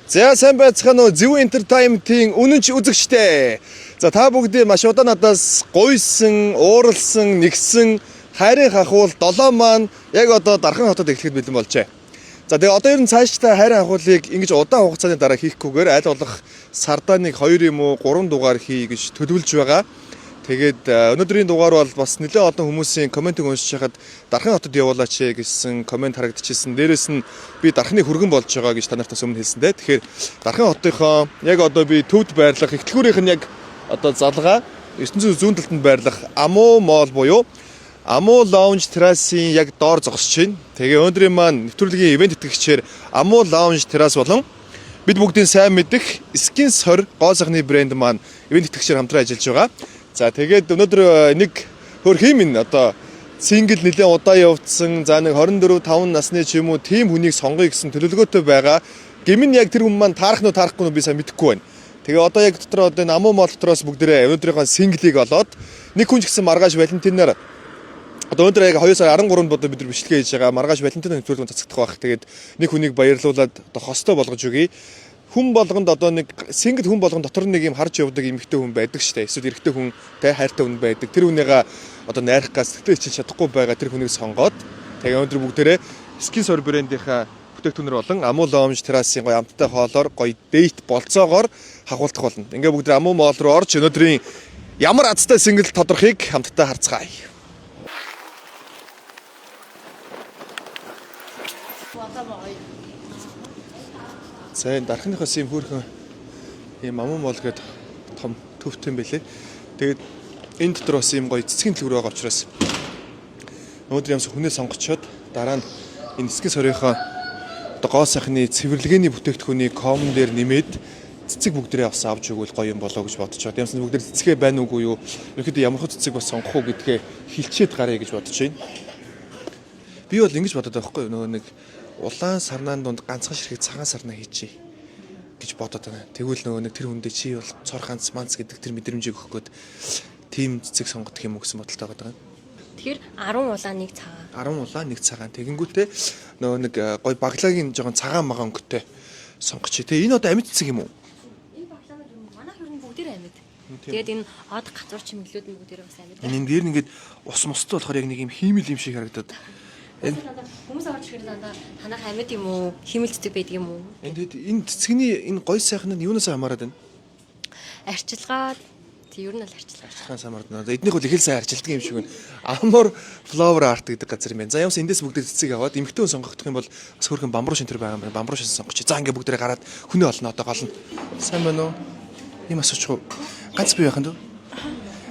За сайн байцгаана уу Зөв Entertainment-ийн үнэнч үзэгчтэй. За та бүгдээ маш удаа надаас гуйсан, ууралсан, нэгсэн хайрын хахуул 7 маань яг одоо Дархан хотод эхлэхэд бэлэн болжээ. За тэгээ одоо ер нь цаашдаа хайрын хахуулыг ингэж удаан хугацааны дараа хийхгүйгээр аль болох сардаа нэг 2 юм уу 3 дугаар хий гэж төлөвлөж байгаа. Тэгээд өнөөдрийн дугаар бол бас нэлээд олон хүмүүсийн комментиг уншиж хахад Дархан хотод явуулаач гэсэн коммент харагдчихсэн. Дээрээс нь би Дарханы хүргэн болж байгаа гэж та нартаас өмнө хэлсэн дээ. Тэгэхээр Дархан хотынхоо яг одоо би төвд байрлах эхлэлгүүрийнх нь яг одоо залгаа 900 зүүн талд нь байрлах Амуу Mall буюу Амуу Lounge Terrace-ийн яг доор зогсож байна. Тэгээ өнөөдрийн маань нэвтрүүлгийн ивент тэтгэгчээр Амуу Lounge Terrace болон бид бүгдийн сайн мэдих Skins 20 гоо сайхны брэнд маань ивент тэтгэгчээр хамтран ажиллаж байгаа. За тэгээд өнөөдөр нэг хөр химэн одоо сингл нэлээд удаа явцсан за нэг 24 5 насны ч юм уу тийм хүнийг сонгоё гэсэн төлөвлөгөөтэй байгаа. Гэмн яг тэр хүн маань таарах нь таарахгүй нь би сайн мэдэхгүй байна. Тэгээ одоо яг дотор одоо Амуу Mall дотроос бүгдээрээ өнөөдрийнхөө синглийг олоод нэг хүн ч гэсэн маргааш Валентинаар одоо өнөөдөр яг 2 сарын 13-нд бодоо бид нар бичлэгээ хийж байгаа. Маргааш Валентинаар нэвтрүүлэг цацагдах байх. Тэгээд нэг хүнийг баярлуулад одоо хостой болгож өгье. Хүн болгонд одоо нэг сингл хүн болгонд дотор нэг юм харж явдаг эмэгтэй хүн байдаг штэ. Эсвэл эрэгтэй хүн тэ хайртай хүн байдаг. Тэр хүнийгээ одоо найрах газ сэтгэл хичээж чадахгүй байгаа тэр хүнийг сонгоод тэгээ өнөөдөр бүгдээрээ Skins 20 брэндийнхаа бүтээгдэхүүнээр болон Амуу Lounge Terrace-ийн гоё амттай хоолоор гоё дейт болцоогоор хахуулдах болно. Ингээ бүгд Амуу Mall руу орж өнөөдрийн ямар азтай сингл тодорхойг хамтдаа харцгаая. За энэ Дарханыхаас юм хөөрхөн ийм Амуу Mall гэдэг том төвтэй юм байлээ. Тэгээд энэ дотор бас ийм гоё цэцгийн төлөв байгаа учраас өнөөдөр юмс хүнээ сонгочоод дараа нь энэ Skins 20-ийнхоо одоо гоо сайхны цэвэрлэгээний бүтээгдэхүүнийг комн дээр нэмээд цэцэг бүгдээрээ бас авч өгвөл гоё юм болоо гэж бодож байгаа. Ямс бүгдээр цэцгээ байна уугүй юу? Ерөнхийдөө ямар хөө цэцэг бас сонгох уу гэдгээ хилчээд гарыг гэж бодож байна. Би бол ингэж бодоод байгаа байхгүй нөгөө нэг улаан сарнаан дунд ганцхан ширхэг цагаан сарнаа хийчихье гэж бодоод байна. Тэгвэл нөгөө нэг тэр хүндээ чи бол цор ганц манц гэдэг тэр мэдрэмжийг өгөх гээд тим цэцэг сонгох юм уу гэсэн бодолтой байгаа. Тэгэхээр 10 улаан нэг цагаан. 10 улаан нэг цагаан. Тэгэнгүүтээ нөгөө нэг гой баглагийн жоохон цагаан магаан өнгөтэй сонгоч. Тэгээ энэ одоо амьд цэцэг юм уу? Энэ баглаа юм. Манайх ер нь бүгдээр амьд. Тэгээд энэ од гацуур чимэглүүд нь бүгдээр бас амьд. Энэ дээр нэгээд ус мостой болохоор яг нэг юм хиймэл юм шиг харагдаад. Хүмүүс аваад ирэхээр дандаа танах амьд юм уу? Химэл цэцэг байдаг юм уу? Энэ цэцэгний энэ гой сайхан нь юунаас хамаарат байна? Арчилгаад тий ер нь л арчилгаа. Арчилгаан самардна. Эднийх бол их л сайн арчилдаг юм шиг байна. Amor Flower Art гэдэг газар юм байна. За ямс эндээс бүгдээ цэцэг аваад эмхтэн сонгогдох юм бол бас хөргөн бамбаруу шинтер байгаа юм байна. Бамбаруу шин сонгоч. За ингээ бүгдээ гараад хүнээ олно одоо гол нь. Сайн байна уу? Ийм асуучих уу? Ганц бий байх нь дөө.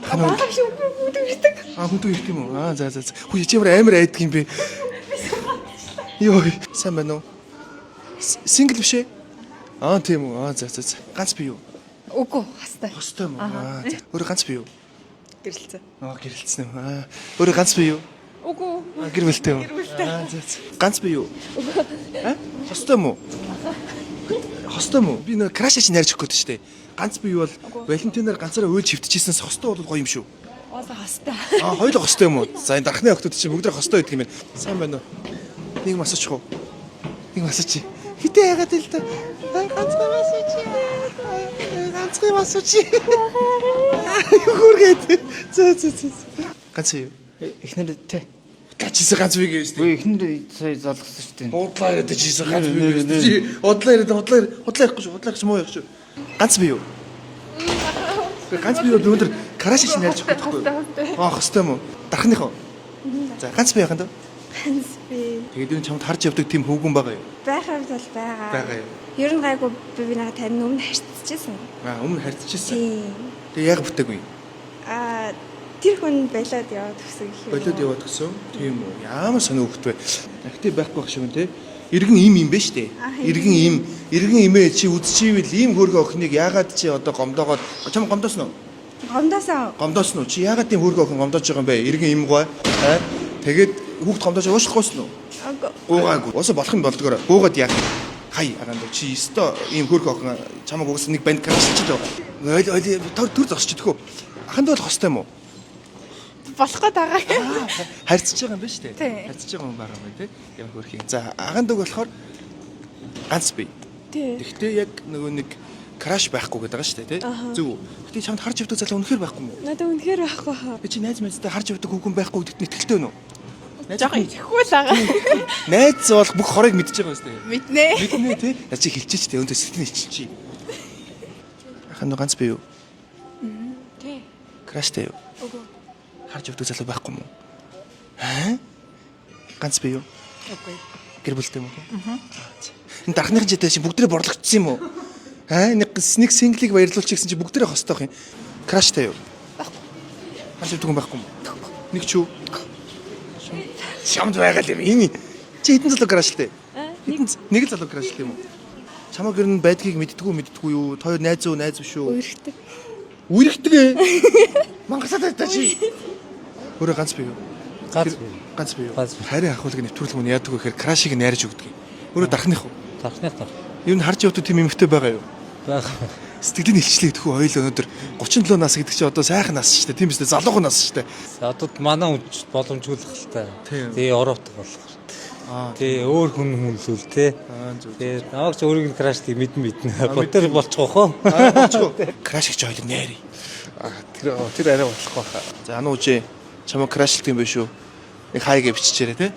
Ханаа бүгд ирдэг. Хүнтэй ирэх юм уу? За. Хүү чимэр амар айдаг юм бэ? Йоо, сайн байна уу? Сингл биш ээ? Тийм үү. За. Ганц бий юу? Үгүй, хастай. Хостой юм уу? За. Өөрөө ганц бий юу? Гэрэлцээ. Гэрэлцсэн юм. Өөрөө ганц бий юу? Үгүй. Гэрвэлтэй юм. За. Ганц бий юу? Хостой юм уу? Хостой юм уу? Би нэг краш чи найрч өгөх гээд штэ. Ганц бий бол Валентинаар ганцаараа уйлж хөвтчихсэн хостой бол гоё юм шүү. Оосо хастай. Хоёул хостой юм уу? За энэ Дархны охтууд чи бүгд хостой байдаг юм байна. Сайн байна уу? Нэг масуучих уу? Нэг масууч. Хитэ яагаад л та? Ганцхан масууч. Ганцхан масууч. Хүргээд. За. Ганц юу? Эхнэр тэ. Тачиса ганц бий гэж Үгүй эхнэр сая залгасан шүү дээ. Удлаа яриад чийсэн ганц бий гэж. Удлаа ярихгүй шүү. Муу яг шүү. Ганц бий юу? Ганц бий бол өндөр краш чи найрч өгөхгүй. Хостой юм уу? Дархныхоо. За ганц бий яхан дөө. Ганц бий. Тэгээд энэ чамд харж явдаг тийм хүүгэн байгаа юу? Байхад бол байгаа. Байгаа юу? Ер нь гайгүй би надад тань өмнө харьцчихсан. Өмнө харьцчихсан. Тийм. Тэгээ яг бүтээгүй. Тэр хүн болоод яваад өгсөн гэх юм. Болоод яваад гисэн. Тийм үү. Ямар сонио хөвгт вэ? Актив байхгүй байх шиг те. Иргэн им бэ штэ. Иргэн имээ чи үзчихвэл ийм хөргө охиныг яагаад чи одоо гомдоогоод чам гомдоосно уу? Гомдоосно уу? Чи яагаад тийм хөргө охин гомдоож байгаа юм бэ? Иргэн им гой. Тэгээд хүүхд гомдоож уушлахгүйсэн үү? Гуугаагүй. Уусаа болох юм болдгоор гуугаад яах вэ? Хай агаанд чи өстой ийм хөргө охин чамаг угс нэг банд крашчиж байгаа. Төр зогсчих төхөө. Аханд бол хостой юм уу? Болох гээд байгаа. Харьцаж байгаа юм байна шүү дээ. Тийм. Харьцаж байгаа юм байгаа юм тий. Ямар хөрх юм. За аганд үг болохоор ганц бий. Тий. Гэхдээ яг нөгөө нэг краш байхгүй гэдэг байгаа шүү дээ, тий? Зөв. Гэтэ чамд харж явдаг залуу үнэхээр байхгүй юм уу? Надад үнэхээр байхгүй хаа. Чи найз мэдтэй харж явдаг хүн байхгүй гэдэгт итгэлтэй вэ? Жохоо ихгүй л байгаа. Найз бол бүх хорыг мэдчихэж байгаа юм шүү дээ. Мэднэ. Мэднэ тий? Яа чи хэлчихэж тий өнтө сэтгэл хэлчихчих. Ахын нөө ганц бий юу? Тий. Краштай юу? Үгүй. Харж явдаг залуу байхгүй юм уу? Аа? Ганц бий юу? Үгүй. Гэр бүлтэй юм уу? Энэ дархныхан жидээ чи бүгдээ борлогдсон юм уу? Аа нэг синглийг баярлуулчих гэсэн чи бүгдээ хостойх юм. Краштай юу? Байхгүй. Харж явдаг хүн байхгүй юм уу? Нэг ч юу? Шамд байгаа юм энэ. Чи хэдэн залуу краштай? Нэг л залуу краштай юм уу? Чамаг гэр нь байдгийг мэддэггүй юу? Хоёр найз уу, найз биш үү? Үерхдэг. Үерхдэг ээ. Монголд та чи. Өөрөө ганц бий юу? Ганц бий юу? Харин ахуулгын нэвтрүүлэг мөн яадаг вэ гэхээр крашиг найрж өгдөг. Өөрөө дархных уу? Тархных. Юу н харж явдаг тийм эмэгтэй байгаа юу? Бага. Сэтгэлийн илчлэг төхөө ойл өнөөдөр 37 нас гэдэг чи одоо сайхан нас шүү дээ. Тийм үстэй залуухан нас шүү дээ. Одоо манай хүн боломжгүйх л та. Тийм. Тэгээ Европт болох. Тэгээ өөр хүн хүнлүүл те. Зөв. Тэгээ намайг ч өөрийг нь краштай мэднэ. Ботер болчихгоо хоо. Болчихгоо. Краш гэж ойлоо нээри. Тэр арай болохгүй хаа. За ануужи чамаа крашлт юм биш үү? Нэг хайгээ биччихээрэй те.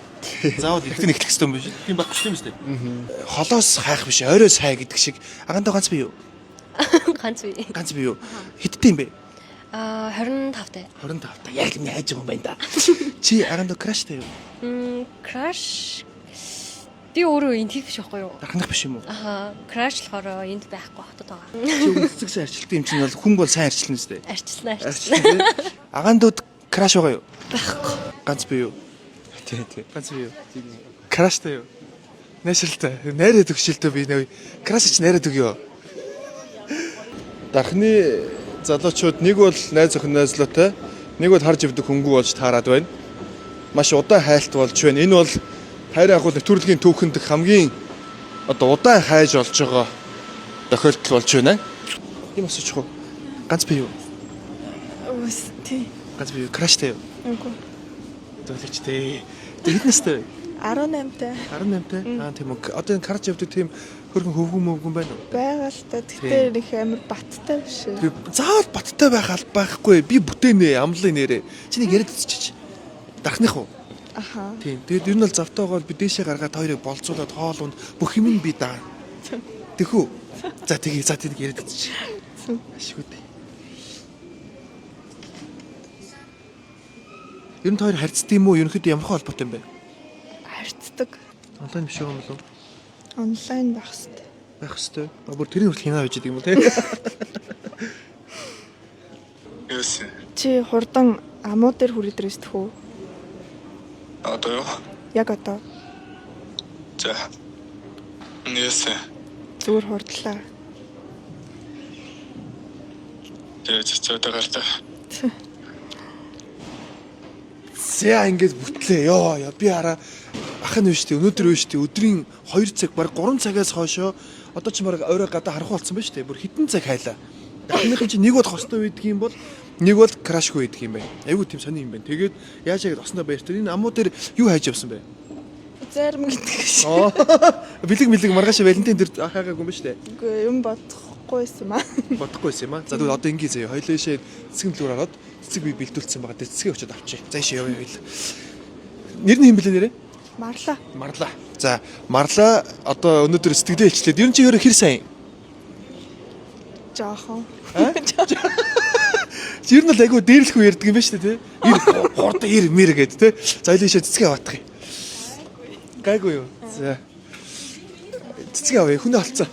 Заавал ихтэй нэглэх хэрэгтэй юм биш. Тийм багч юм шүү дээ. Холоос хайх биш, ойроос хай гэдэг шиг. Агандаа ганц бий юу? Ганц бий. Ганц бий юу? Хиттэй юм бэ? 25 таа. 25 та. Яг нэг хайж байгаа юм байна да. Чи агандаа краштай юу? Краш би өөрөө энэ тип биш байхгүй юу? Дархных биш юм уу? Краш болохоор энд байхгүй хотод байгаа. Чи үнцэгсэн арчилтын юм чинь бол хүн бол сайн арчилна үстэй. Арчилсан. Агандууд краш байгаа юу? Байхгүй. Ганц бий юу? Тий. Ганц бий юу? Краштай юу? Найшилтай. Найраад өгшилтэй би нөө. Краш ч найраад өгөө. Дархны залуучууд нэг бол найз охин найзлуутай, нэг бол харж ивдэг хөнгүү болж таарад байна. Маш удаан хайлт болж байна. Энэ бол хайрын ахуй нэвтрүүлгийн түүхэнд хамгийн одоо удаан хайж болж байгаа тохиолдол болж байна. Ийм асууч хөө. Ганц бий юу? Үс тий. Ганц бий юу? Краштай юу? Үгүй. Зөвлөж тээ. Хэдэн настай вэ? 18 таа. 18 таа. Тийм үү. Одоо энэ карж явдаг тийм хөргөн хөвгөн мөвгөн байна уу? Байгаа л та. Тэгтээ их амар баттай биш үү? Заавал баттай байхгүй. Би бүтээнэ амлын нэрээ. Чи нэг яриад үзчих. Дархных уу? Аха. Тийм. Тэгэд ер нь бол завтаагаар би дээшээ гаргаад хоёрыг болцуулаад хоолунд бүх юм нь би даа. Тэхүү. За тийг яриад үзчих. Ашгүй дээ. Ер нь хоёр харьцдаг юм уу? Ерөнхийдөө ямар холбоотой юм бэ? Харцдаг. Онлайн биш юм болов? Онлайн байх хэрэгтэй. Байх хэвээр. Бүр тэрийн хүртэл хинаа байж байгаа юм уу те? Юус. Чи хурдан амуу дээр хүрээд ирэх үү? Одоо юу? Яг одоо. За. Юус. Зүгээр хурдлаа. Тэгээ цэцэдэ гартаа. За ингэж бүтлээ. Йоо би хараа ах нь биш үү? Өнөөдөр биш үү? Өдрийн 2 цаг баг 3 цагаас хойшоо одоо ч баг орой гадаа харахгүй болсон байна шүү дээ. Бүр хитэн цаг хайлаа. Дахныхын чи нэг бол хостой үйдэг юм бол нэг бол крашгүй үйдэг юм байна. Айгуу тийм сони юм байна. Тэгээд яаж яг осноо баяртай. Энэ амуу дээр юу хайж явсан бэ? Зарим гэдэг шиг. Бэлэг маргааш Валентин дээр хаагаагүй юм ба шүү дээ. Үгүй юм бодохгүйсэн юм аа. Бодохгүйсэн юм аа. За тэгвэл одоо ингээ заяа. Хоёлоо шээ цэцэг лүүр ороод цэцэг би бэлдүүлсэн байгаа. Тэгээд цэцгээ очиод авчи. За ийшээ явъя хоёул. Нэр нь хэм блэ нэрээ? Марлаа. За Марла одоо өнөөдөр сэтгэлдээ хэлчлээд ер нь чи өөрөө хэр сайн? Жаахан. Ер нь л айгу дээрлэхүү ярьдаг юм ба шүү дээ, тий? Хурд ир мэр гэд, тий? За илээшээ цэцгээ аваадах юм. Гайгүй юу? За. Цэцгээ авъя, хүнээ олцоо.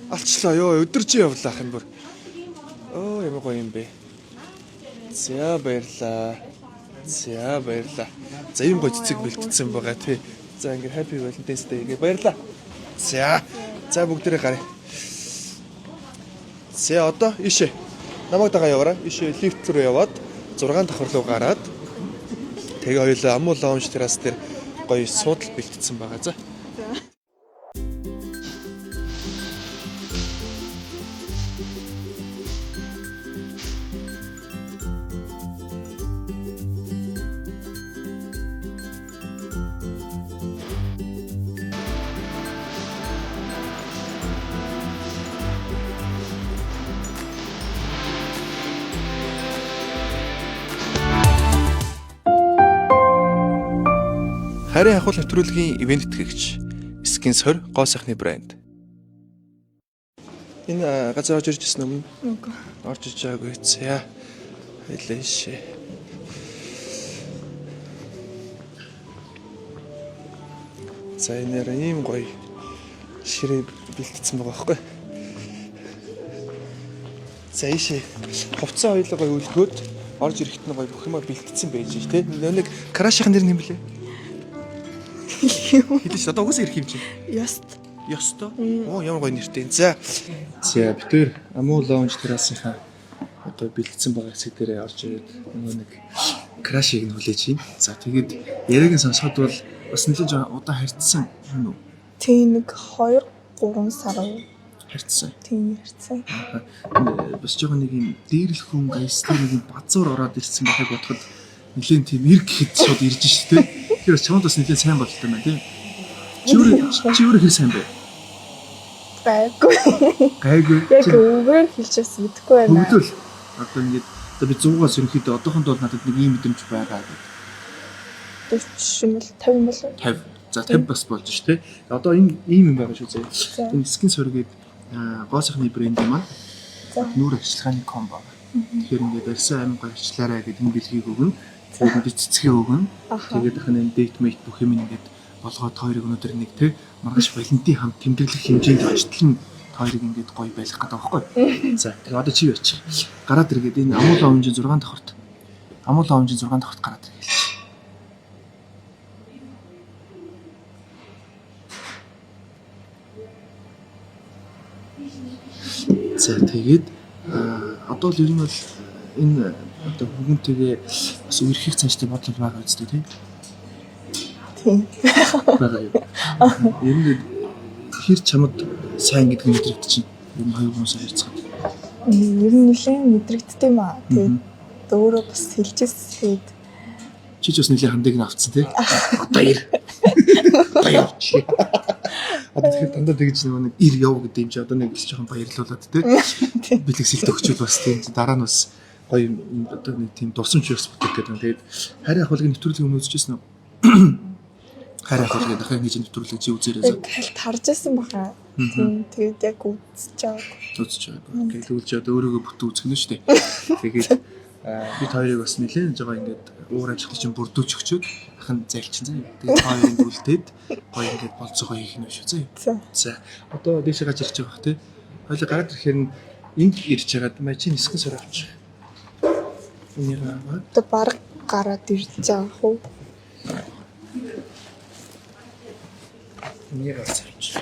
Алчлаа ёо, өдөржин явлаа ах юм бүр. Оо ямар гоё юм бэ. За баярлаа. За юм гоё цэцэг бэлтгэсэн байгаа тий. За ингээ happy Valentine's Day гээ баярлаа. За бүгдээрээ гаръя. За одоо ишээ. Намайг дагаа яваарай. Ишээ лифт руу яваад 6 давхар руу гараад тэгээ хоёулаа амуу лаунж террас дээр гоё суудал бэлтгэсэн байгаа. За. Хайрын ахуйн нэвтрүүлгийн ивент тэтгэгч Skins 20 гоо сайхны брэнд. Энэ газар орж ирж ирсэн юм. Үгүй. Орж иж байгаагүй зя. Хэлээш. За энэ ийм гоё ширээ бэлтгэсэн байгаа байхгүй. За ийшээ хувцас хоёлоо гоё үлгөөд орж ирэхэд нь гоё бүх юм бэлтгэсэн байж ш тэ. Нэг крашийн нэр нь юм блэ? Хэлээш одоо угсаа ирэх юм чи. Яст. Ёстой. Оо ямар гоё нэртэй. За битээр Амуу лаунж террасынхаа одоо бэлдсэн байгаа хэсэг дээрээ орж ирээд нөгөө нэг крашийг нь хүлээж байна. За тэгээд яриаг нь сонсоход бол бас нэлээд удаан харьцсан юм уу? Тийм нэг 2-3 сар Харьцсан. тийм ярьсан. Бас жоохон нэг юм дээрлэх хүн гайстай нэг юм базуур ороод ирсэн байхыг бодоход нэлээд тийм эрг гэхэд шууд ирж шүү дээ. Тэгэхээр чамд бас нэлээд сайн болтой байна тийм. Чи өөрөө хэр сайн бэ? Гайгүй. Гайгүй. Яг өвөр хэлчихс мэдэхгүй байна. Бүгдөө л одоо ингээд одоо би 100-аас ерөнхийдөө одоохонд бол надад нэг ийм мэдрэмж байгаа гэдэг. 40 50 болов. 50. За 50 бас болж ш тэ. Одоо энэ ийм юм байгаа шүү зэ. Энэ Skins 20 гэдэг гоо сайхны брэнд юм аа. Нүүр ажиллагааны комбо. Тэгэхээр ингээд арьсан амин гоё арчлаарай гэдэг энэ бэлгийг өгнө. Тэгээд би цэцгээ өгнө. Тэгээд дахин энэ date mate бүх юм ингээд болгоод хоёрыг өнөөдөр нэг тэ маргааш Валентин хамт тэмдэглэх хэмжээнд ажиглан хоёрыг ингээд гоё байлгах гэдэг байхгүй. За тэгээд одоо чи яач. Гараад иргээд энэ Амуу лаунжийн 6 давхарт. Амуу лаунжийн 6 давхарт гараад иргээл. За тэгээд одоо л ер нь бол энэ одоо бүгэнтэйгээ бас үерхийг цаашдаа бодлого байгаа үстэй тийм. Тийм. Байгаа юу. Ер нь хэр чамд сайн гэдэг нь мэдрэгдэж чинь. Ер нь хоёр хүмүүс харьцаад. Ер нь нэлээд мэдрэгддэг юм аа. Тэгээд өөрөө бас хэлчихсэн. Чи ч бас нэлийн хандыг нь авцсан тийм. Одоо ир. Баявч. Одоо тэгэхээр дандаа тэгж нэг ир яв гэдэг юм чи одоо нэг л жоохон баярлуулад тийм. Бэлгэсэлт өгчүүл бас тийм дараа нь бас гоё одоо нэг тийм дурсамж бас бүтээх гэдэг. Тэгээд хайрын ахуулгын нэвтрүүлгийг өмнөсчихсэн үү? Хайрын ахуулгыг дахин хийж нэвтрүүлэг чи үзээрэй. Хэлт харж байсан баха. Тийм тэгээд яг үзэж байгаа. Үзэж байгаа. Ингээд үлж одоо өөрийгөө бүтэн үзэх нь шүү дээ. Тэгээд бид хоёрыг бас нэлээд жоо ингээд уур ажиллах чинь бүрдүүлж өгчөөд ахын зайлчин заа. Тэгээд хоёрын бүлдээд гоё ингээд болцоогоо хийх нь шүү заа. За одоо дээшээ гаж ирж байгаа бах тий. Хоёул гараад ирэхээр энд ирж байгаад маа чи нисгэн сор авчих. Энэ яагаад Одоо баг гараад ирж байгаа хөө. энэ яагаад авчих.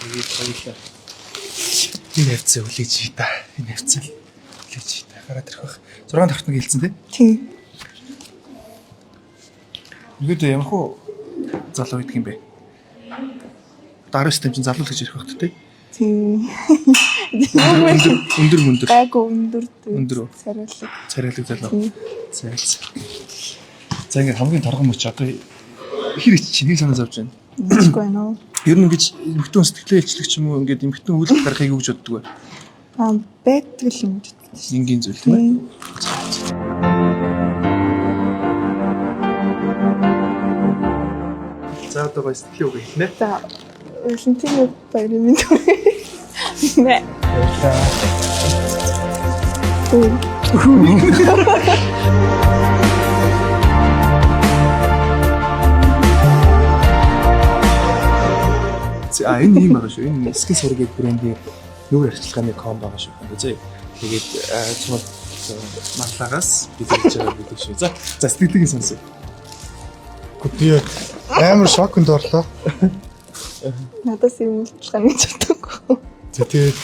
Тэгээд хоёулаа энэ хавцаа үлээж та. Энэ хавцаа үлээж та. Гараад ирэх бах. 6 давхрт нэг хэлсэн тий. Тийм. Ингээд ямар хуу залуу идэх юм бэ? 19 тамчин залуу л гэж ирэх багт тий. Тийм. Өндөр мөндөр. Гайгүй өндөр. Өндөр. Царайлаг. Царайлаг залуу. За ингээд хамгийн торгон мөч одоо хэр ич чинь нэг санаа зовж байна. Мэдгүй байна уу? Ер нь ингэж эмхтэн сэтгэлээ илчлэх ч юм уу ингээд эмхтэн үйл гаргахыг юу гэж боддог вэ? Байдаг л юм дээ. Энгийн зүйл тийм ээ. За одоо гоё сэтгэлээ үг хэлнэ. За Валентин баярын минь. Нэ. За энэ юм байгаа шүү. Энэ Skins 20 гэдэг брендийн нүүр арчилгааны комбо байгаа шүү. Зэ. Тэгээд цуг мартагаас бид хийж байгаа гэдэг шүү. За сэтгэлийг сонсъё. Би амар шоконд орлоо. Надаас юм уулзлаа гэж боддог. За тэгээд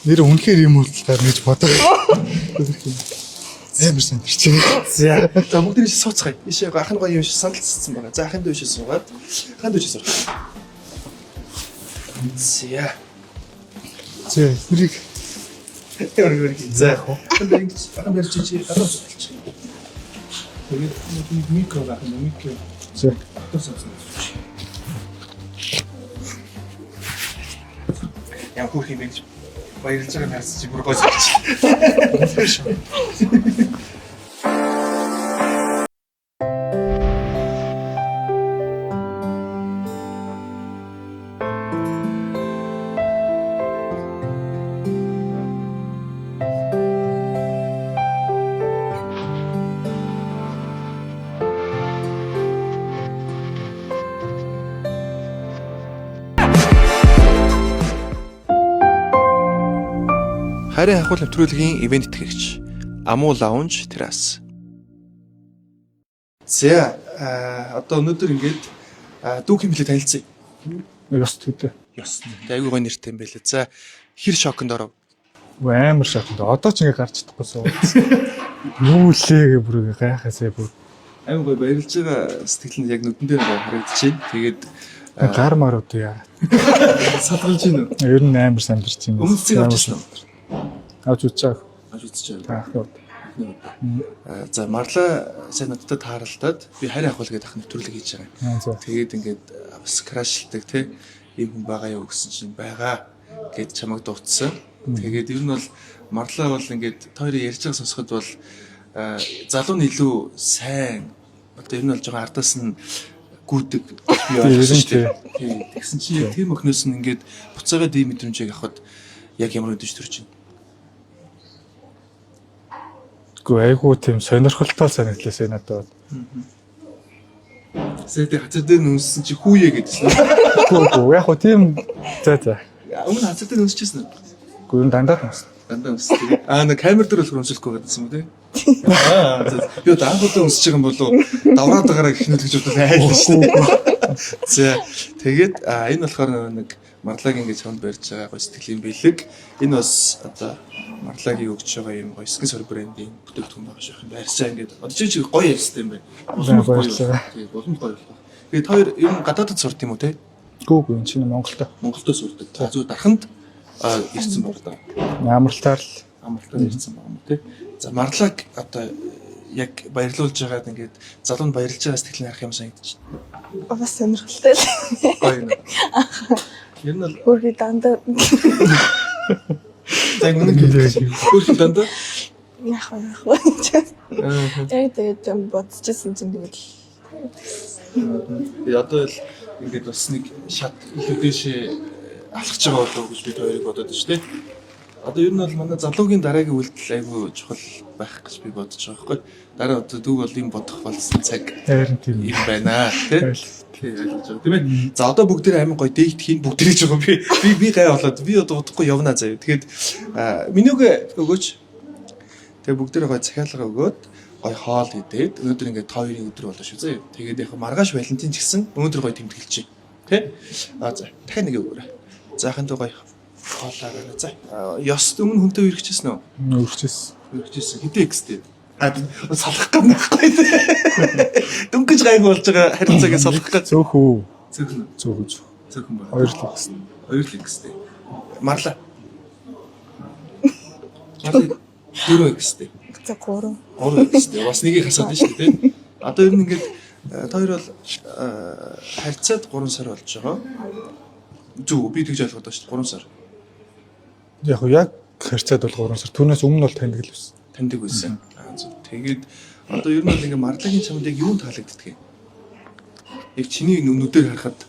нэр үнэхээр юм уулзлаа гэж бодоо. Амар сандарч байна. За бүгд нэг сууцгаая. Ишээ ахын гоё юм шиг сандалцсан байгаа. За ахын дэвшээ суугаад. Ахын дэвшээ сууж. За. Нэрийг Өөрөөр за. Ахын барьж чи гадаа суулч. Тэгээд микро гахын микро. За. Гадаа суулч. Яа хөх юм бэ? Баярлж байгаа нас чи бүр гойж байна. Хайрын хахуул нэвтрүүлгийн ивент итгэгч Амуу Лаунж Террас. За одоо өнөөдөр ингээд дүүх юм хэлээ танилцъя. Ёс төдөө. Ёс. Айгуу гоё нэртэй юм байлээ. За хэр шоконд оров? Амар шатнд. Одоо ч ингээ гарч чадахгүй суу. Юу лээ бүр гайхасаа бүр. Айгуу гоё баярлж байгаа сэтгэл нь яг нүдэн дээр харагдчихээн. Тэгээд Гар мар уу яа. садралж байна уу? Ер нь амар сандарч байна. Өмнөцгийг авчихсан уу? Авч үзчихээ. Авч үзчихээ. Таах. За марлаа сайн надтай тааралдаад би хайрын хахуул гэдэг ах нэвтрүүлэг хийж байгаа. Тэгээд ингээд бас крашлдаг те ийм хүн байгаа юу гэсэн чинь байгаа гэд чамайг дуудсан. Тэгээд ер нь бол марлаа бол ингээд тойроо ярьж байгаа сонсоход бол залуу нь илүү сайн одоо ер нь бол жоохон ардаас нь гүдэг би ойлгосон шүү дээ. Тэгсэн чинь яг тийм өхнөөс нь ингээд буцаагаад ийм мэдрэмжийг авахд яг ямар үдэж төрж байна. Гэхдээ айгуу тийм сонирхолтой санагдлаасаа надад. Сэдэ хацар дээр нүнсэн чи хүүе гэдсэн. Гүү яг хөө тийм за. Өмнө хацар дээр нүнсчихсэн үү? Гүн дандаа юмсан. Дандаа өмсдөг. Нэг камер дээр болохоор өмсөхгүй гэдсэн юм үү те? Юу даанхуудаа өмсөж байгаа юм болов давраад байгаараа гихнүүл гэж бодож айлж шүү дээ. За тэгээд энэ болохоор нэг марлагийн гэж хонд барьж байгаа гоё сэтгэлийн бэлэг. Энэ бас одоо марлагийн өгч байгаа юм гоё скин сор брендийн бүтээгдэхүүн байгаа шах юм байрсаа ингээд одоо чи гоё ярьсан юм байна. Боломж гоё. Тэгээд боломж гоё. Тэгээд хоёр ер нь гадаадд сурт юм уу те? Гүү энэ чинь Монголдо. Монголдо сурдаг. Зүгээр дарханд ирсэн баг та. Амралтаар ирсэн баг юм тий. За марлаг одоо яг баярлуулж байгаад ингээд залуунд баярлж байгаа сэтгэл нь харах юм санагдчих. Бас сонирхолтой л. Гоё юм. Ер нь л Хөргий дандаа яг нэг хөргий дандаа яах вэ? Яг тэгээд юм бодчихсон чинь тэгээд одоо л ингээд бас нэг шат илүү дэшээ алхаж байгаа болов гэж бид хоёрыг бодоод байна шүү дээ. Одоо ер нь бол манай залуугийн дараагийн үйлдэл айгүй чухал байх гэж би бодож байгаа байхгүй. Дараа одоо дүү бол юм бодох болсон цаг харин тийм юм байна тий. Тийм ээ. За одоо бүгд амин гоё дэйт хийн бүгд ирж байгаа би гай болоод би одоо удахгүй явна заяа. Тэгээд менюг өгөөч. Тэгээд бүгд гоё захиалга өгөөд гоё хоол идээд өнөөдөр ингээд хоёрын өдөр болоо шүү заяа. Тэгээд яг маргааш Валентин ч гэсэн өнөөдөр гоё тэмдэглэж байна. Тий? За дахиад нэг өгөөрэй. Заахын гоё хоолоо. За ёс өмнө хүнтэй үргэжсэн үү? Үргэжсэн. Хэдий экстэй. Салах гам байхгүй. Дөнгөж гайгүй болж байгаа харилцааг салах гэж. Цөөхөө. Цөөхөн ба. Хоёр ликстэй. Марлаа. Дөрөв экстэй. за 3. Экстэй. Бас нэгийг хасаад байна шүү дээ, тийм. Одоо ер нь ингээд хоёр бол харьцаад 3 сар болж байгаа. Зүг би тэгж ойлгоод байна шүү дээ 3 сар. Яг харьцаад бол 3 сар. Түүнээс өмнө бол таньдаг л байсан. Таньдаг байсан. Тэгээд одоо ер нь бол ингээ марлагийн чамд яг юу таалагддаг юм? Яг чиний нүдээр харахад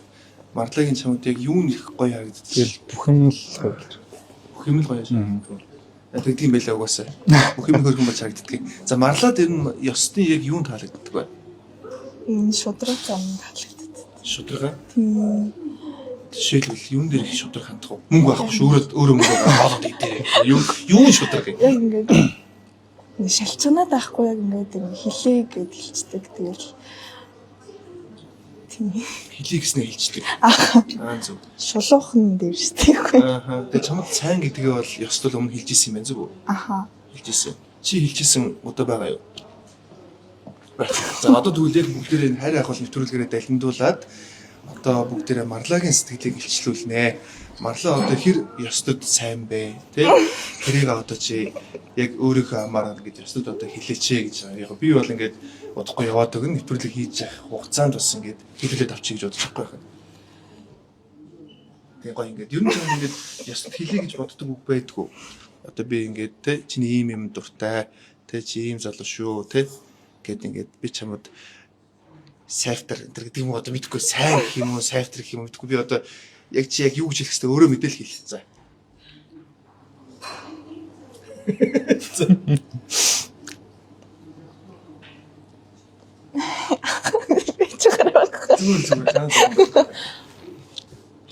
марлагийн чамд яг юу нэх гоё харагддаг? Тэгэл бүх юм л гоё. Бүх юм л гоё шээ. Тэгдэг юм байлаа угаасаа. Бүх юм хөргөн болж харагддаг. За марлаад ер нь ёсны яг юу таалагддаг вэ? Шудраг зам таалагддаг. Шудрага? Жишээлбэл юун дээр их шудраг хандах вэ? Мөнгө авахгүй шүү. Өөрөө мөнгө аваад идэрээ. Юу шудраг юм? Яг ингээд шалчганаад байхгүй яг ингээд хилээ гэд хэлцдэг. Тэгэл тийм Хилий гэснээр хэлждэг. Зөв. шулуухан дээр штийгүй. Тэгээ чамд сайн гэдгээ бол ёстой өмнө хэлж ирсэн юм байна зүг үү? Хэлж ирсэн. Чи хэлж ирсэн удаа байгаа юу? За одоо тэгвэл яг бүгдээрээ хайр ахвал нэвтрүүлгээрээ далиндуулаад одоо бүгдээрээ марлагийн сэтгэлийг илчлүүлнэ. Марлаа одоо хэр ёстод сайн бэ? Тэ? Тэрийг одоо чи яг өөрийнхөө амаар ингэж ёстод одоо хэлээч гэж яг би бол ингээд удахгүй яваад өгнө нэвтрүүлэг хийж явах хугацаанд бас ингээд хэлүүлээд авчиг гэж бодож байгаа юм. Тэгээ гоё ингээд ер нь ингээд ёстод хэлээ гэж боддог үг байдгүй. Одоо би ингээд тэ чиний ийм юм дуртай, тэ чи ийм залуу шүү, тэ гэд ингээд би чамд сайфтар энэ гэдэг юм уу одоо мэдгүй сайн гэх юм уу сайфтар гэх юм уу мэдгүй би одоо яг чи яг юу гэж хэлэх хэвээр өөрөө мэдээл хэл. За. Зүгээр.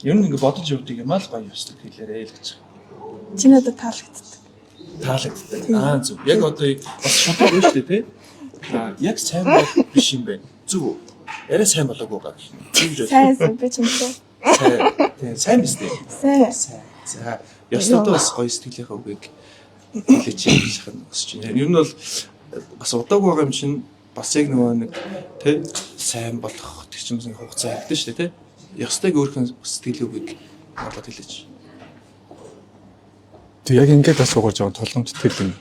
Ер нь ингэ бодож явдаг юм аа л гоё ёстой хэлээрэй л гэж. Чи надад таалагддаг. таалагддаг. Зөв. Яг одоо бас шодог байна шүү дээ, тий? Яг сайн бол биш юм байна. Зүг. Арай сайн болоогүй гоо. Сайн би ч юм шиг. Сайн биз дээ. Сайн. За, ёслолтой бас гоё сэтгэлийнхээ үгийг хэлээч гэж хүсэж байна. Ер нь бол бас удаагүй байгаа юм чинь бас яг нөгөө нэг тий сайн болох гэх юм хугацаа хэрэгтэй шүү дээ, тий? Ёстойг өөрхөн сэтгэлийн үгийг болоод хэлээч. Тэг яг ингээд бас угаж байгаа тулгамдтай юм.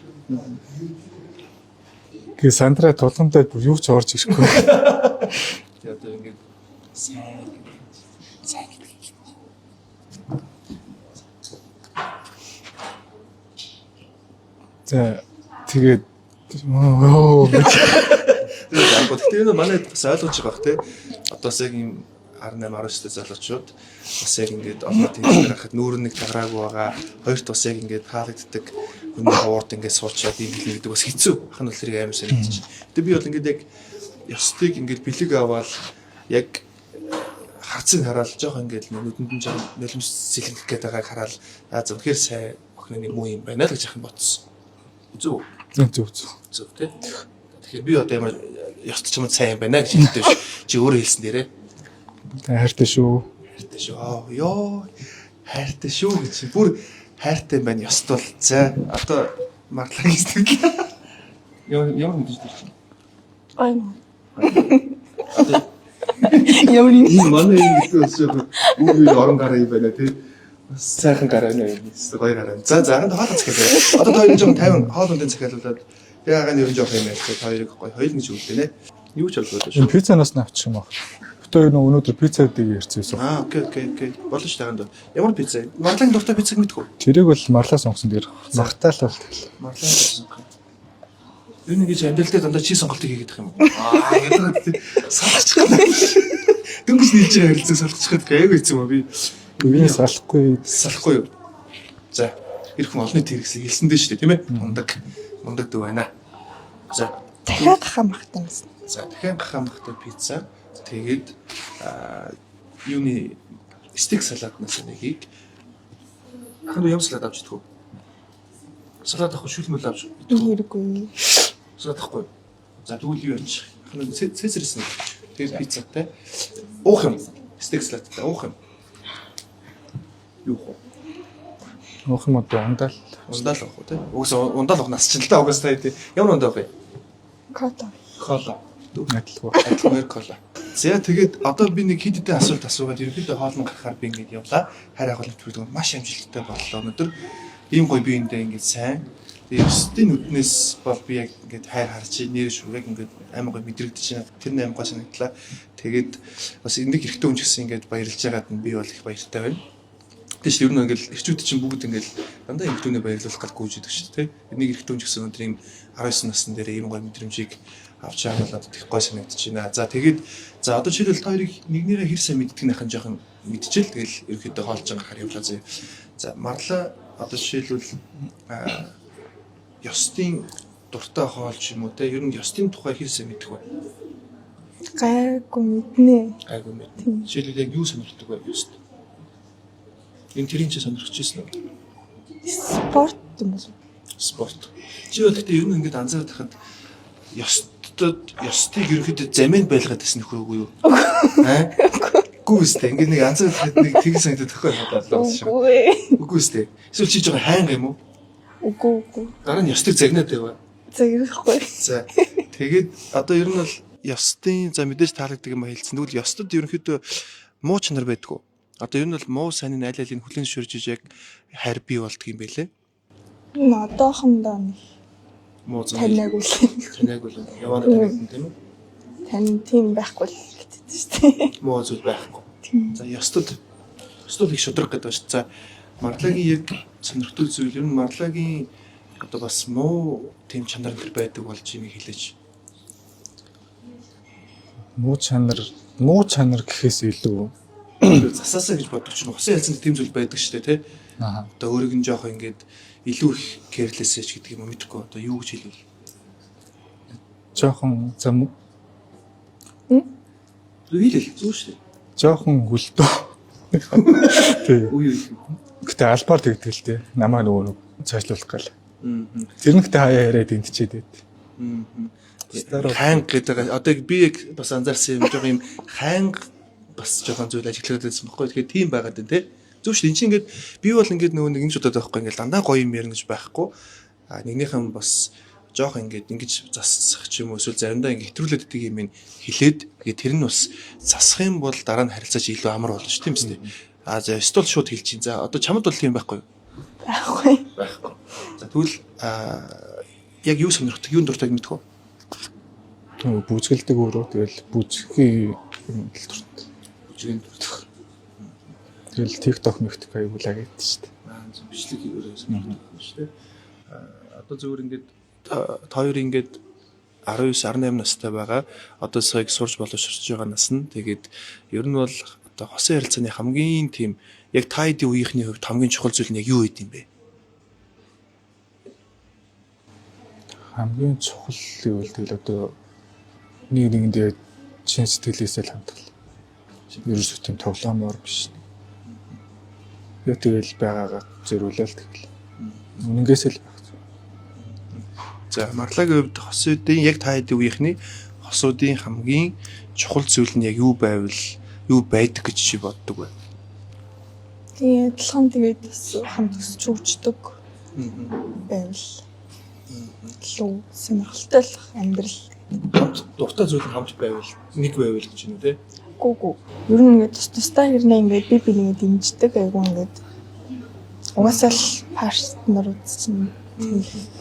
Гэ Сандра тулгамдад бүр юу ч орж ирэхгүй. Тэг одоо ингээд сайн За тэгээд Гэхдээ энэ манай бас ойлгож байгаа бах тий. Одоо бас яг юм 18 19-тэй залуучууд бас яг ингээд олон тэмцээн гарахад нүүр нэг таграагүй байгаа. Хоёрт бас яг ингээд хаалгаддаг хүний хаваард ингээд суучаад ийм хэлнэ гэдэг бас хэцүү. Ах нь бол тэрийг амар санагдчих. Гэтэ би бол ингээд яг ёстыг ингээд бэлэг аваад яг харцыг хараад жоох ингээд нүдэнд нь жоох нөлөмс сэлгэх гээд байгааг хараад зөвхөр сайн охины нэг муу юм байна л гэж яхан бодсон. Зүг. Зүг тий. Тэгэхээр би одоо ямар ёст ч юм сайн юм байна гэж хэлдэг ш. Чи өөрөө хэлсэн дээрээ. Хайртай шүү. Хайртай шүү. Йоо. Хайртай шүү гэж. Бүр хайртай юм байна ёст бол. За одоо марлагийн сэтгэл. Ямар мэдэж дэрч. Айн. Одоо Ямар юм. энэ манай юм гэсэн үгүй орон гараа юм байна тий. Сайхан гараа нэ юм. Гоё гараа. За хаан хаалгац гэхээр. Одоо хоёрын жоо 50 хоол ундын захиалуулаад яагаад нэрэн жоох юм бэ? Хоёрыг гоё хоёул гэж үлдэнэ. Юу ч болоод шүү. Энэ пиццанаас нь авчих юм аа. Өтөө өнөөдөр пицца дээг ярьчихсан. Окей. Болно ш таганд. Ямар пицца? Марлагийн дуртай пиццаг мэдгүй. Тэрийг бол марлаа сонгосон дээр магтаал бол тэгэл. Марлагийн сонгох. Юу нэг гэж амьдрал дээр дандаа чи сонголтыг хийгээд байх юм уу? Гэдэг салчих юм. Дөнгөж нийлж байгаа харилцаа салчих гэдэг аягүй хэцүү юм би. Үгүй салахгүй юу. За, ирэх олон тэрэгсийг хэлсэндээ шүү дээ, тийм ээ? Мундаг дүү байна. За, Дахиад гахамхтай юм. За, дахиад гахамхтай пицца. Тэгээд юуны стейк салатнаас нэгийг ханаа юм салат авч идэх үү? Салат авах шүлмэл авч идэх үү? Хэрэггүй. Салат авахгүй. За, тэгвэл юу юм чи? Ханаа цэцэрэс нэг. Тэгээд пиццатай. Уух юм. Стейк салаттай уух юм. Юу хөө? Уух юм одоо ундаал авах уу те? Угсаа ундаал авах нас ч л да угсаа тий. Ямар ундаа авах вэ? Кола. Адилхан кола. За тэгээд одоо би нэг хэд хэдэн асуулт асуугаад ерөнхийдөө хоолн гарахаар би ингэж явлаа. Хайр агуулт бүрдгэн маш амжилттай боллоо. Өнөөдөр ийм гоё биендээ ингэж сайн. Тэгээд өстийн нүднээс бол би яг ингэж хайр харж нэр шүрэг ингэж амар гоё мэдрэгдэж байна. Тэр нь амар гоё санагдлаа. Тэгээд бас энийг хэрэгтэй хүн ч гэсэн ингэж баярлж байгаад нь би бол их баяртай байна. Тэгэж ер нь ингээл эрчүүд чинь бүгд ингээл дандаа эмхтүүнээ баярлуулах гал гүйж идэг шүү дээ. Энийг эрхтүүн ч гэсэн өндөр ийм 19 насны дээр ийм гоё мэдрэмжийг авч явуулаад их гоё санагдаж байна. За тэгээд за одоо жишээлбэл та хоёрыг нэгнийгээ хэр сайн мэддэг нахын жоохон мэдчихэл тэгэл ерөөхдөө хоолж гарахаар явлаа зөө. За марлаа одоо жишээлбэл ёстын дуртай хоол ч юм уу те ер нь ёстын тухай хэр сайн мэддэг вэ? Гайгүй мэднэ. Гайгүй мэднэ. Жишээлбэл яг юу сонирхдаг вэ ёст? Энэ тэрийн чи сонирхож ирсэн үү? Спорт юм уу? Спорт. Чи бол гэхдээ ер нь ингэж анзаараад хахад ёстыг ерөөхдөө заминд байлгаад байсан нөхөөгүй юу? Үгүй үстэй. Ингээд нэг анзаараад хахад нэг тэг санагдаад тохиол бодлоо шүү. Үгүй үстэй. Эсвэл чи жоохон хайнга юм уу? Үгүй. Дараа нь ёстыг загнаад байваа. Загнахгүй. За. Тэгээд одоо ер нь бол ёстын за мэдээж таалагддаг юм хэлсэн. Тэгвэл ёстод ерөөхдөө муу чанар байдгүй. Одоо ер нь бол муу сайнны айл алийг хүлэн зөвшөөрж яг хайр бий болдго юм байлээ. Одоохондоо нэг Муу зам. танаагүй л яваад байсан тийм үү? тань тийм байхгүй л гэдэг шүү дээ. Муу зүйл байхгүй. За ёстод их шудраг гэдэг ба ш. За марлагийн яг сонирхдаг зүйл ер нь марлагийн одоо бас муу тийм чанар төр байдаг болж ийм хэлээч. Муу чанар гэхээс илүү засаасаа гэж боддог чинь усын ялцанд тийм зүйл байдаг шүү дээ тий. Одоо өөрийг нь жоохоо ингээд илүү их careless-эж гэдэг юм мэдхгүй одоо юу гэж хэлвэл жоохон зам хэлэл зүү шүү дээ. жоохон хөлтөө. Тий. Үгүй. Гэтэ албаар тэгдэг л дээ. Намаа нөгөө цаашлуулах гал. Зэрнэгтэй хаяа яриад эндчээд байд. Ханг гэдэг одоо би яг бас анзаарсан юм жоо юм ханг бас жоохон зүйл ажиглаад байсан байхгүй. Тэгэхээр тийм байгаад байна те. Зөв шүү. Энд чинь ингээд би бол ингээд нөгөө нэг ингэж удаад байхгүй ингээд дандаа гоё юм ярина гэж байхгүй. А нэгнийхэн бас жоох ингээд ингэж засах ч юм уу эсвэл заримдаа ингээд хэтрүүлээд идэг юм ин хилээд тэгээд тэр нь бас засах юм бол дараа нь харилцаач илүү амар болно шүү тийм үстэй. А за стол шууд хэлж чинь. За одоо чамд бол тийм байхгүй юу? Байхгүй. За тэгвэл яг юу сонирхдаг, юунд дуртай мэдэх үү? Тэг бүзгэлдэг өөрөө тэгэл бүзгийн юм л дуртай. Бүжгийн дуртай. Тэгэл TikTok мэгтэг аягүй лагаад шүү дээ. Зөв бичлэг өөрөө сонирхдаг шүү дээ. Одоо зөвөр ингээд хоёр ингээд 19 18 настай байгаа. Одоо сая сурж боловсрч байгаа нас нь. Тэгээд ер нь бол одоо хосын харилцааны хамгийн тийм яг та хэдийн үеийнхний хувьд хамгийн чухал зүйл нь яг юу гэдэм бэ? Хамгийн чухал гэвэл тэгэл одоо нэгэндээ чин сэтгэлээсээ л хандгал. Ерөөсөө тийм тоглоомоор биш. Яг тэгэл байгаагаа зөрүүлээл тэгэл. Үнэнгээсээ л байх. За Марлагийн хувьд хосуудын яг та хэдийн үеийнхний хосуудын хамгийн чухал зүйл нь яг юу байвал юу байдаг гэж чи боддог вэ? Тэгээ адилхан тэгээд бас хамт өсч хөгждөг байвал лүү сонирхолтой л амьдрал. Дуртай зүйл нь хамт байвал нэг байвал гэж юм те. Гүү. Ер нь ингээд тусдаа хэрнээ ингээд би нэгээ дэмждэг айгу ингээд угаасаа л партнер үзсэн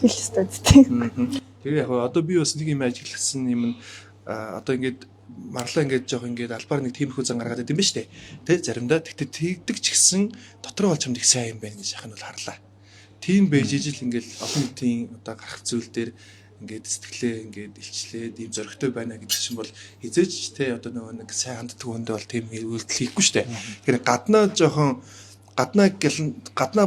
хэл стэд тийм. Тэгээ яг одоо би бас нэг юм ажигласан юм нь одоо ингээд марлаа ингээд жоох ингээд албаар нэг тиймэрхүү зан гаргаад идэм ба штэ. Тэ заримдаа тэгтээ тэгдэг ч гэсэн дотроо бол чамд их сайн юм байна гэж яхах нь бол харлаа. Тийм байж ижил ингээд олон нийтийн одоо гарах зүйл дээр ингээд сэтгэлээ ингээд илчлээд ийм зөрөгтэй байна гэдэг чинь бол хизээч те одоо нөгөө нэг сайн ханддаг хүндээ бол тийм үйлдэл хийхгүй штэ. Тэгэхээр гаднаа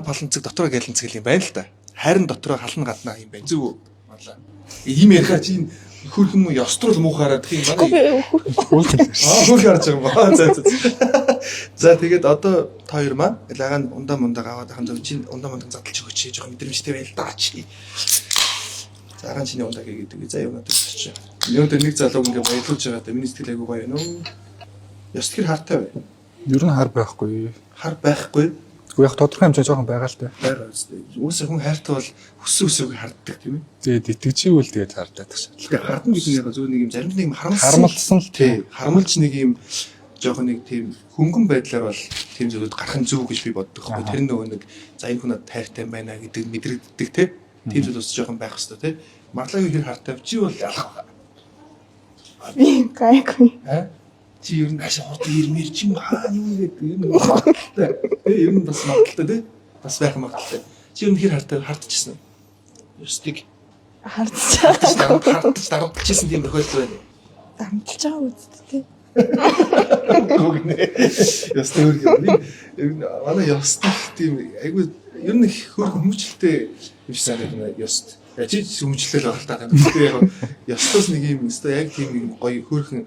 баланцэг дотроо гэлэнцэг юм байна л да. Харин дотроо хална гаднаа юм байна. Зүг үү? Марлаа. Ийм ярихаа чи хөрхөн ёстрол муухаараа гэх юм байна. Хөрх харж байгаа юм ба. За тэгээд одоо та хоёр маань лагаан ундаа аваад ахын зөв чи ундаа задлж өгөөч жоохон мэдрэмжтэй байл даа чи. За агаан чиний ундаа гэдэг. За юу надад чи. Өнөөдөр нэг залууг ингээ баярлуулж байгаа да миний сэтгэл айгуу гоё байна уу? Ёс тэр хартай бай. Ер нь хар байхгүй. Хар байхгүй. Уу яг тодорхой хэмжээ жоохон байгаа л та. Байгаа үстэй. Үс хүн хайртай бол өсөг харддаг тийм ээ. Тэгээд итгэживэл тэгээд харддаг шээ. Тэгээд хардна гэдэг нь яг зөв нэг юм зарим нэг юм харамлсан л тий. Харамлж нэг юм жоохон нэг тийм хөнгөн байдлаар бол тийм зүйлүүд гарах нь зөв гэж би боддог байхгүй. Тэр нөгөө нэг за энэ хүн надад хайртай байна гэдэг мэдрэгддэг тий. Тийм зүйл бас жоохон байх хэрэгтэй тий. Марлагийн хэр хартай чи бол ялах байгаа. Би гайгүй. Чи ер нь хашаа хурд ирмээр чи хаа юу гэдэг юм магадaltaй. Тэ ер нь бас магадaltaй тий. Бас байх магадaltaй. Чи ер нь хэр хардчихсан уу? Ёстыг хардчихсан тийм тохиолдол байна. Амталж байгаа үсттэй. Гүгнэ. Ёстой хөргөө. Манай ёстой тийм айгүй ер нь хөрх хүмүүжлэлтэй юм шиг санагдана ёст. Чи хүмүүжлэл байх л та. Гэхдээ яг ёстоос нэг юм ёстой яг тийм нэг гоё хөрхөн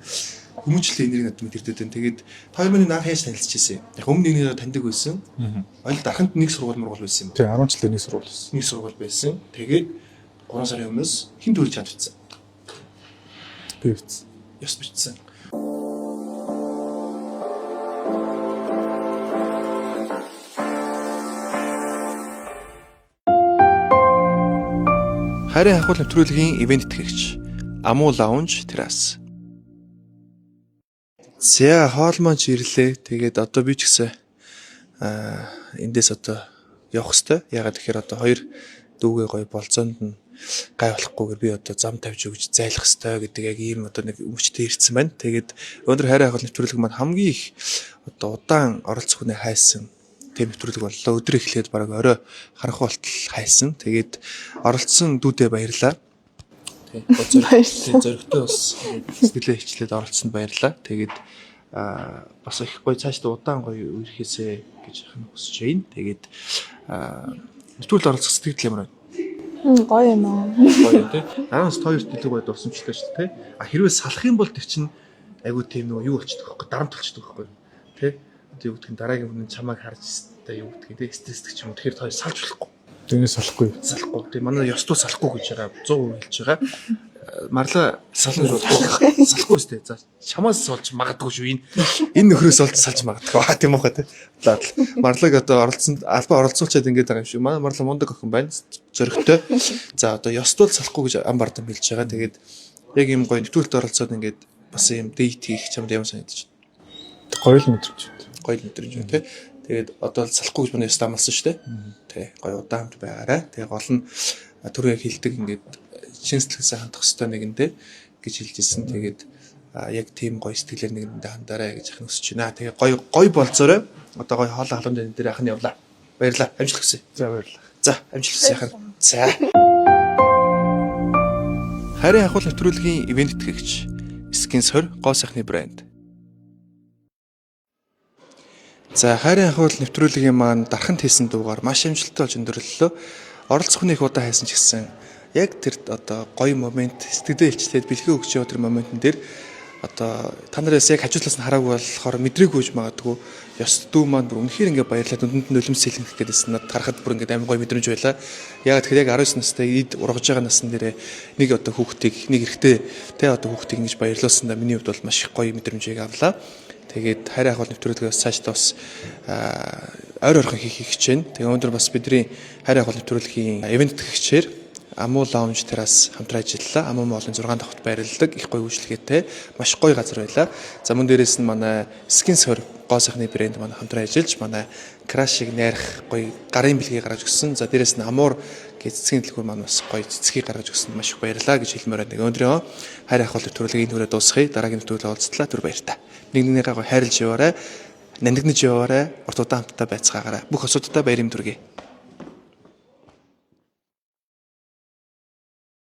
хүмүүжлэлтэй энерги надад мэдэрдэг дээ. Тэгээд хоёр минь наа хайж танилцчихсэн. Яг өмнө нэг таньдаг байсан. Ойл дарханд нэг сургууль байсан юм. Тий 10 жилийн нэг сургууль байсан. Нэг сургууль байсан. Тэгээд 3 сарын өмнөөс хин төрж чадчихсан. Би битсэн. Ёс бичсэн. Харин хахуул нэвтрүүлгийн ивент итгэгч Амуу лаунж террас. За хоол маань ирлээ. Тэгээд одоо би ч гэсэн эндээс одоо явах хэвээр. Ягаад гэхээр одоо хоёр дүүгээ гоё болцоонд нь гай болохгүйгээр би одоо зам тавьж өгч зайлах хэвээр гэдэг яг ийм одоо нэг өмчтэй ирсэн байна. Тэгээд өнөөдөр харин хахуул нэвтрүүлэг маань хамгийн их одоо удаан оролцох хүнээ хайсан тийм нэвтрүүлэг боллоо. Өдөр эхлээд бараг орой харанхуй болтол хайсан. Тэгээд оролцсон дүүдээ баярлаа. Зоригтой бас сэтгэлээ хичлээд оролцсонд баярлаа. Тэгээд бас их гоё цаашдаа удаан гоё үерхээсэ гэж ахна хүсэж байна. Тэгээд нэвтрүүлэлд оролцох сэтгэл ямар байна? Гоё юм аа. Гоё тий. Араас хоёрт илүү гоё дурсамжтай шүү дээ. Хэрвээ салах юм бол тэр чинь айгуу тийм нөгөө юу болчихдог байхгүй дарамт болчихдог байхгүй тий. Одоо юу гэдэг нь дараагийн хүн чамайг харж та юу гэдэг тий стрессдэг ч юм уу тэгэхээр хоёр салж болохгүй. Тэрнээс салахгүй. Салахгүй. Тэгээ манай ёстуу салахгүй гэж байгаа 100% хэлж байгаа. Марла сална гэж боддог. Салахгүй шүү дээ. За чамаас олж магадгүй шүү. Энэ нөхрөөс олж салж магадгүй. Тийм уу те. Марлаг одоо албаа оролцуулчаад ингэж байгаа юм шиг. Манай Марла мундаг охин байна. Зөрөгтэй. За одоо ёстуул салахгүй гэж ам бардам хэлж байгаа. Тэгээд яг юм гоё нэвтрүүлэлт оролцоод ингэж бас юм дейт хийх чамд юм санагдаж байна. Гоё л мэдрэж байна. Гоё л мэдрэж байна те. Тэгээд одоо л салахгүй гэж манай ёст амлсан шүү дээ. Тэ гоё удаан хамт байгаарай. Тэгээ гол нь түрүү яг хэлдэг ингэж шин сэтгэлээсээ хандах хэрэгтэй нэгэндээ гэж хэлж ирсэн. Тэгээд яг тийм гоё сэтгэлээр нэгэндээ хандаарай гэж ахын өсөж байна. Тэгээ гоё болцоорой. Одоо гоё хоолой халуун дээр дээр ахын явлаа. Баярлалаа. Амжилт хүсье. За баярлалаа. За амжилт хүсье ахын. За. Харин ахуул нэвтрүүлгийн ивент тэтгэгч Skins 20 гоо сайхны брэнд. За хайрын ахуул нэвтрүүлгийн маань дарханд хийсэн дуугаар маш амжилттай болж өндөрлөлөө. Оролцох хүнийх удаа хайсан ч гэсэн яг тэр одоо гоё момент сэтгэлдээ илчлээд бэлхээ өгч яваа тэр моментн дээр одоо та нараас яг хажуудлаас нь хараагүй болохоор мэдрээгүй гэж магадгүй ёс дүү маань бүр үнэхээр ингээ баярлаад дүнд нь нулимс сэлгэх гэдээсэн надад харахад бүр ингээ амар гоё мэдрэмж байла. Яг тэгэхээр яг 19 настай эд ургаж байгаа насн дээрээ нэг одоо хүүхдийг нэг эрэгтэй тэ одоо хүүхдийг ингэж баярлуулсандаа миний хувьд бол маш их гоё мэдрэмжийг авлаа. Тэгээд хайрын ахуул нэвтрүүлгээс цаашдаа бас ойр ойрхон хийх гэж байна. Тэгээ өнөөдөр бас бидний хайрын ахуул нэвтрүүлгийн ивент гэгчээр Амуу лаунж террас хамтран ажиллалаа. Амуу моолын 6 давхад байрладаг их гоё үйлчлэгээтэй маш гоё газар байлаа. За мөн дээрээс нь манай Skins 20 гоо сайхны брэнд манай хамтран ажиллаж манай крашиг найрах гоё гарын бэлгийг гаргаж өгсөн. За дээрээс нь Амуур гэж цэцгийн дэлгүүр маань бас гоё цэцгийг гаргаж өгсөн маш их баярлалаа гэж хэлмээр байна. Өнөөдрөө хайрын ахуул нэвтрүүлгийн энэ хүрээ дуусгая. Дараагийн нэвтрүүлгээр уулзтлаа. Түр баяртай. Нэг нэгнийгаа гоё хайрлж яваарай. Нандинаж яваарай. Урт удаан хамтдаа байцгаагаарай. Бүх осуудтай баярын төргий.